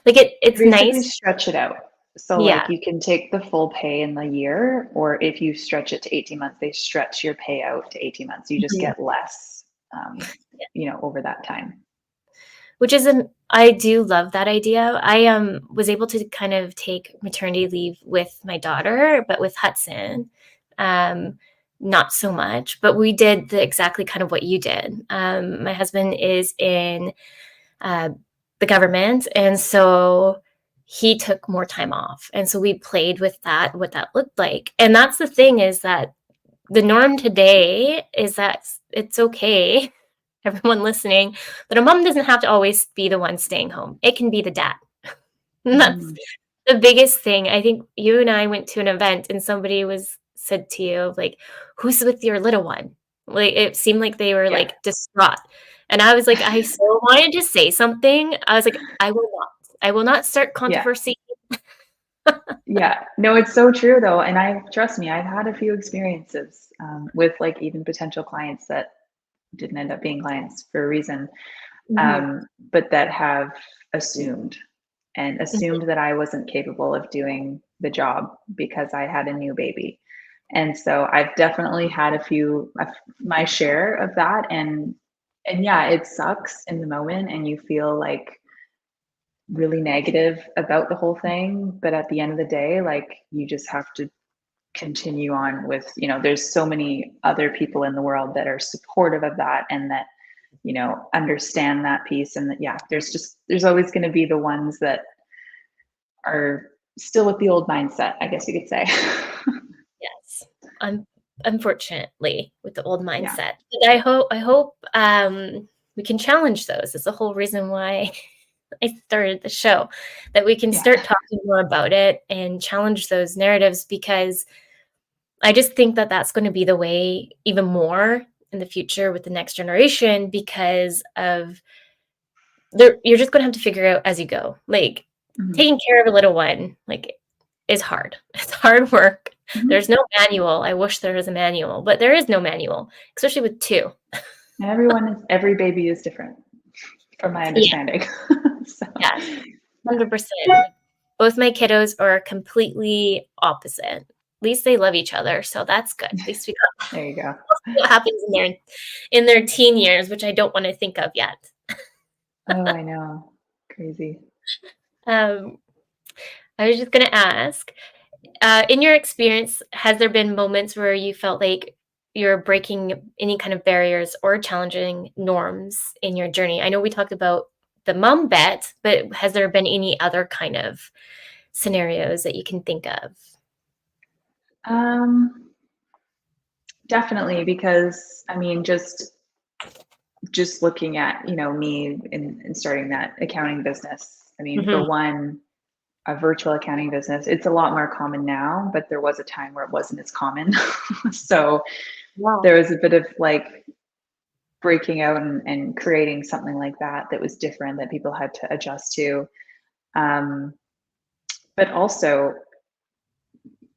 Like They it's basically nice. stretch it out. So Yeah. like you can take the full pay in the year, or if you stretch it to 18 months, they stretch your payout to 18 months. You just Mhm. get less, over that time. Which is I do love that idea. I was able to kind of take maternity leave with my daughter, but with Hudson, um, not so much. But we did exactly kind of what you did. My husband is in uh, the government, and so he took more time off, and so we played with that, what that looked like. And that's the thing, is that the norm today is that it's okay, everyone listening, that a mom doesn't have to always be the one staying home. It can be the dad. And that's Mhm. the biggest thing. I think you and I went to an event and somebody said to you, like, who's with your little one? Like, it seemed like they were Yeah. like distraught. And I was like, I so wanted to say something. I was like, I will not. I will not start Yeah. controversy. Yeah. No, it's so true though. And trust me, I've had a few experiences with like even potential clients that didn't end up being clients for a reason, Mhm. but that have assumed and Mhm. assumed that I wasn't capable of doing the job because I had a new baby. And so I've definitely had my share of that. And yeah, it sucks in the moment and you feel like really negative about the whole thing. But at the end of the day, like you just have to continue on with, there's so many other people in the world that are supportive of that and that, understand that piece. And that, yeah, there's always going to be the ones that are still with the old mindset, I guess you could say. Yes. Un Unfortunately, with the old Yeah. mindset. But I hope we can challenge those. It's the whole reason why I started the show, that we can Yeah. start talking more about it and challenge those narratives, because I just think that that's gonna be the way even more in the future with the next generation, because of you're just gonna have to figure out as you go. Like, Mhm. taking care of a little one, like, is hard. It's hard work. Mhm. There's no manual. I wish there was a manual, but there is no manual, especially with 2. And every baby is different from my Yeah, understanding. So, yes, yeah. 100%. Both my kiddos are completely opposite. At least they love each other, so that's good. At least we got There you go. what happens in their teen years, which I don't wanna think of yet. Oh, I know. Crazy. Um, I was just gonna ask, in your experience, has there been moments where you felt like you're breaking any kind of barriers or challenging norms in your journey? I know we talked about the mom bet, but has there been any other kind of scenarios that you can think of? Um, Definitely because I mean, just looking at, me in starting that accounting business. I mean, for Mhm. one, a virtual accounting business, it's a lot more common now, but there was a time where it wasn't as common. So Wow. there was a bit of like breaking out and creating something like that was different that people had to adjust to. Um, but also,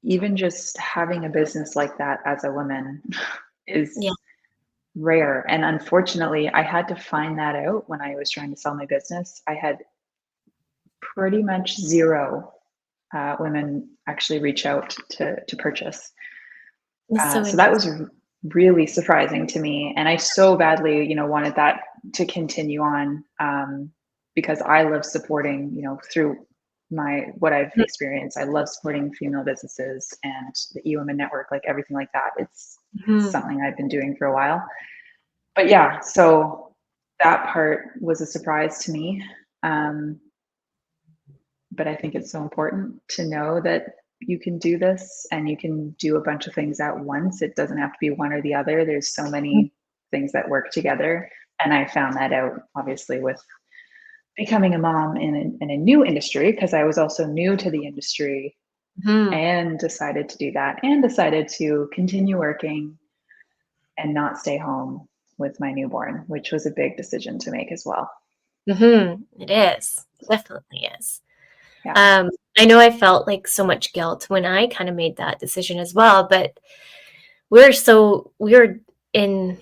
even just having a business like that as a woman Yeah. is rare. And unfortunately, I had to find that out when I was trying to sell my business. I had pretty much zero women actually reach out to purchase. It's so So that interesting. was really surprising to me, and I so badly, wanted that to continue on, because I love supporting, through what I've experienced. I love supporting female businesses and the eWomenNetwork, like everything like that. It's Mhm. something I've been doing for a while. But yeah, so that part was a surprise to me. Um, but I think it's so important to know that you can do this and you can do a bunch of things at once. It doesn't have to be one or the other. There's so many things that work together. And I found that out obviously with becoming a mom in a new industry, because I was also new to the industry Mhm. and decided to do that and decided to continue working and not stay home with my newborn, which was a big decision to make as well. Mhm. It is. It definitely is. Yeah. Um, I know I felt like so much guilt when I kind of made that decision as well, but we were in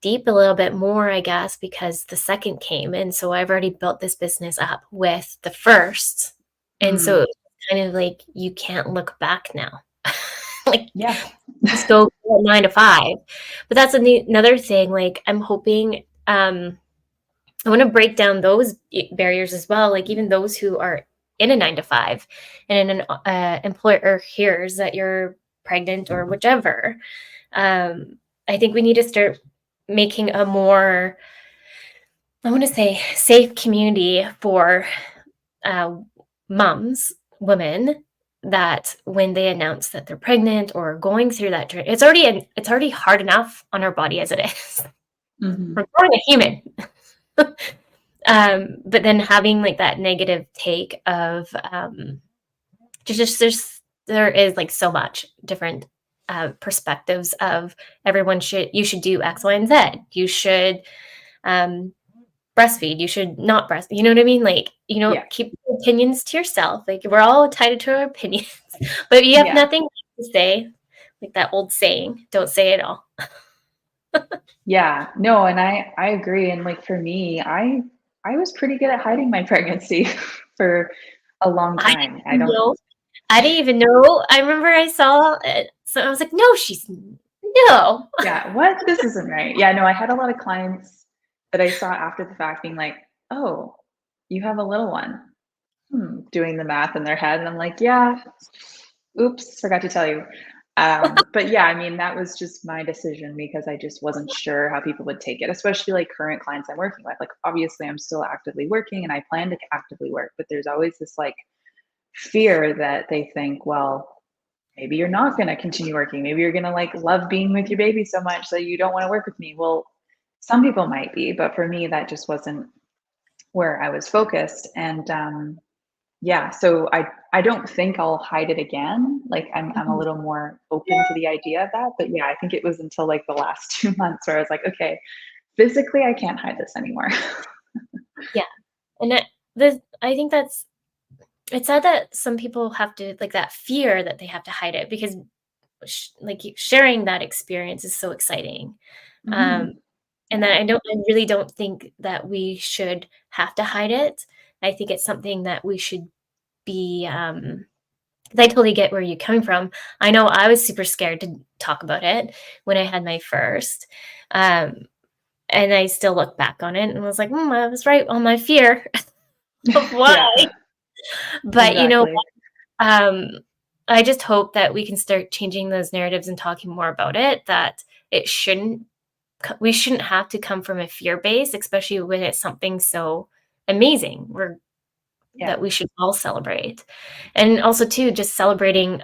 deep a little bit more, I guess, because the second came, and so I've already built this business up with the first, and so Mm. it's kind of like you can't look back now. Like, Yeah. just go 9 to 5. But that's another thing, like, I'm hoping, I wanna break down those barriers as well, like, even those who are in a 9 to 5 and an employer hears that you're pregnant or whichever. I think we need to start making a more, I wanna say, safe community for, uh, moms, women, that when they announce that they're pregnant or going through that journey, it's already hard enough on our body as it is. Hmm. We're growing a human. But then having, like, that negative take of, there is, like, so much different, perspectives of you should do X, Y, and Z. You should, um, breastfeed, you should not breastfeed, you know what I mean? Like, Yeah. keep your opinions to yourself, like, we're all entitled to our opinions, but you have Yeah. nothing to say, like that old saying, "Don't say it all." Yeah. No, and I agree. And like for me, I was pretty good at hiding my pregnancy for a long I time. I didn't don't. know. I didn't even know. I remember I saw it, so I was like, "No, no." Yeah, what? This isn't right. Yeah, no, I had a lot of clients that I saw after the fact being like, "Oh, you have a little one." Doing the math in their head, and I'm like, "Yeah, oops, forgot to tell you." But yeah, I mean, that was just my decision because I just wasn't sure how people would take it, especially like current clients I'm working with. Like, obviously, I'm still actively working and I plan to actively work, but there's always this like fear that they think, well, maybe you're not going to continue working. Maybe you're going to like love being with your baby so much that you don't want to work with me. Well, some people might be, but for me, that just wasn't where I was focused. And yeah, so I don't think I'll hide it again. Like I'm a Mhm. little more open to the idea of that. But yeah, I think it was until like the last 2 months where I was like, okay, physically I can't hide this anymore. Yeah, and I think it's sad that some people have to, like, that fear that they have to hide it because like, sharing that experience is so exciting. Um, Hmm. and Yeah. that I really don't think that we should have to hide it. I think it's something that we should be, 'cause I totally get where you're coming from. I know I was super scared to talk about it when I had my first, um, and I still look back on it and was like, I was right on my fear of why." Yeah, But, exactly. um, I just hope that we can start changing those narratives and talking more about it, that it shouldn't we shouldn't have to come from a fear base, especially when it's something so amazing, Yeah. that we should all celebrate. And also too, just celebrating,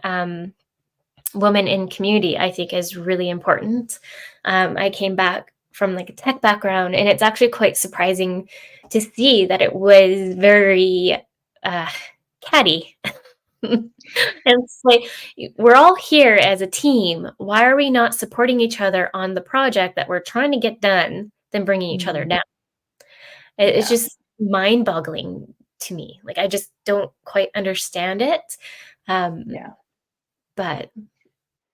women in community, I think is really important. I came back from, like, a tech background, and it's actually quite surprising to see that it was very, uh, catty. And it's like, we're all here as a team. Why are we not supporting each other on the project that we're trying to get done, than bringing each other Mhm. down? It's Yeah. just mind-boggling to me. Like, I just don't quite understand it. Um, Yeah. but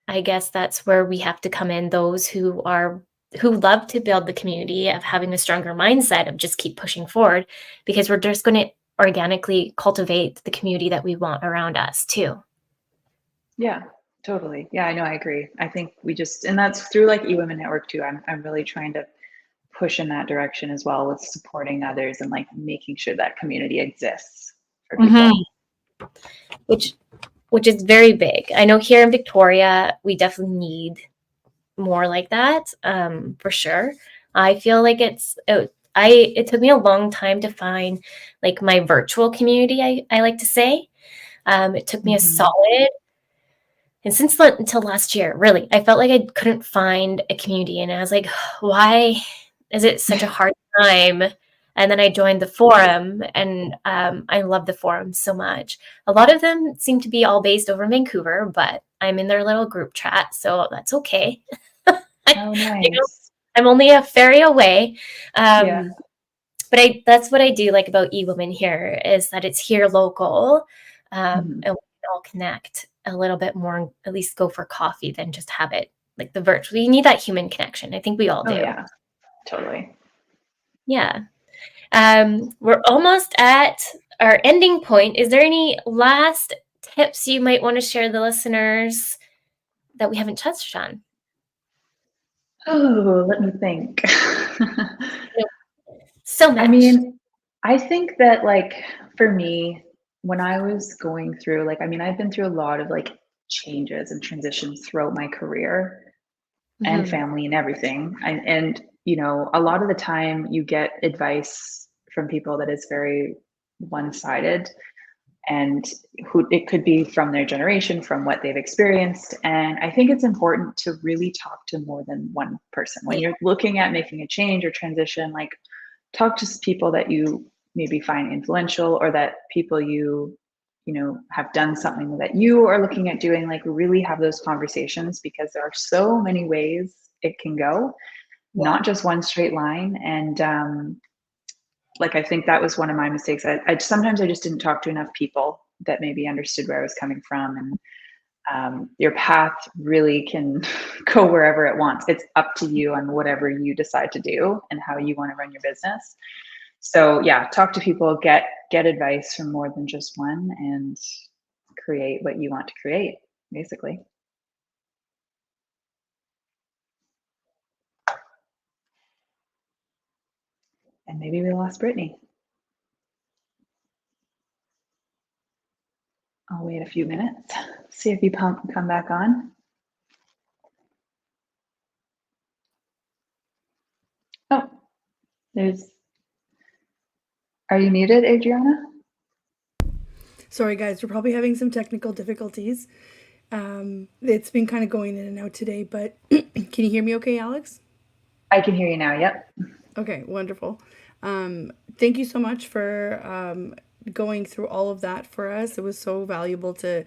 I guess that's where we have to come in, those who love to build the community of having a stronger mindset of just keep pushing forward, because we're just gonna organically cultivate the community that we want around us too. Yeah, totally. Yeah, I know, I agree. I think and that's through like eWomenNetwork too. I'm really trying to push in that direction as well with supporting others and like making sure that community exists for Mm-hmm. people. Which is very big. I know here in Victoria, we definitely need more like that, for sure. I feel like it took me a long time to find like my virtual community, I like to say. It took me a Mhm. solid, and until last year, really, I felt like I couldn't find a community, and I was like, why is it such a hard time? And then I joined the forum, and I love the forum so much. A lot of them seem to be all based over in Vancouver, but I'm in their little group chat, so that's okay. Oh, You know, nice. I'm only a ferry away. Yeah. But that's what I do like about eWomen here is that it's here local, Mhm. and we can all connect a little bit more, and at least go for coffee than just have it like the virtual. You need that human connection. I think we all Oh, do. yeah, totally. Yeah. We're almost at our ending point. Is there any last tips you might want to share with the listeners that we haven't touched on? Oh, let me think. So I much. mean, I think that like for me, when I was going through I've been through a lot of like changes and transitions throughout my career and Hmm. family and everything. And a lot of the time you get advice from people that is very one-sided and who it could be from their generation, from what they've experienced. And I think it's important to really talk to more than one person when Yeah. you're looking at making a change or transition. Like, talk to people that you maybe find influential, or that people have done something that you are looking at doing. Like, really have those conversations, because there are so many ways it can go, Yeah. not just one straight line. And like, I think that was one of my mistakes. I sometimes I just didn't talk to enough people that maybe understood where I was coming from. And your path really can go wherever it wants. It's up to you on whatever you decide to do and how you want to run your business. So yeah, talk to people, get advice from more than just one, and create what you want to create, basically. And maybe we lost Brittney. I'll wait a few minutes, see if you come back on. Oh, there's. Are you muted, Adriana? Sorry, guys, we're probably having some technical difficulties. It's been kind of going in and out today, but can you hear me okay, Alex? I can hear you now. Yep. Okay, wonderful. Thank you so much for going through all of that for us. It was so valuable to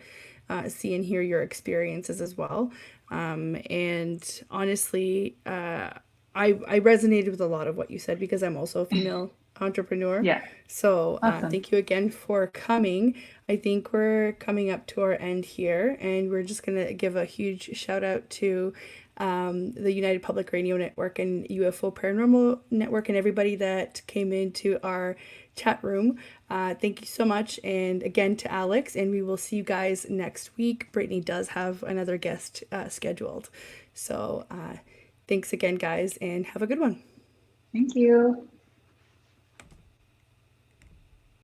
see and hear your experiences as well. And honestly, I resonated with a lot of what you said because I'm also a female entrepreneur. Yeah. So Awesome. thank you again for coming. I think we're coming up to our end here, and we're just going to give a huge shout out to the United Public Radio Network and UFO Paranormal Network and everybody that came into our chat room. Thank you so much. And again to Alex, and we will see you guys next week. Brittney does have another guest scheduled. So thanks again, guys, and have a good one. Thank you.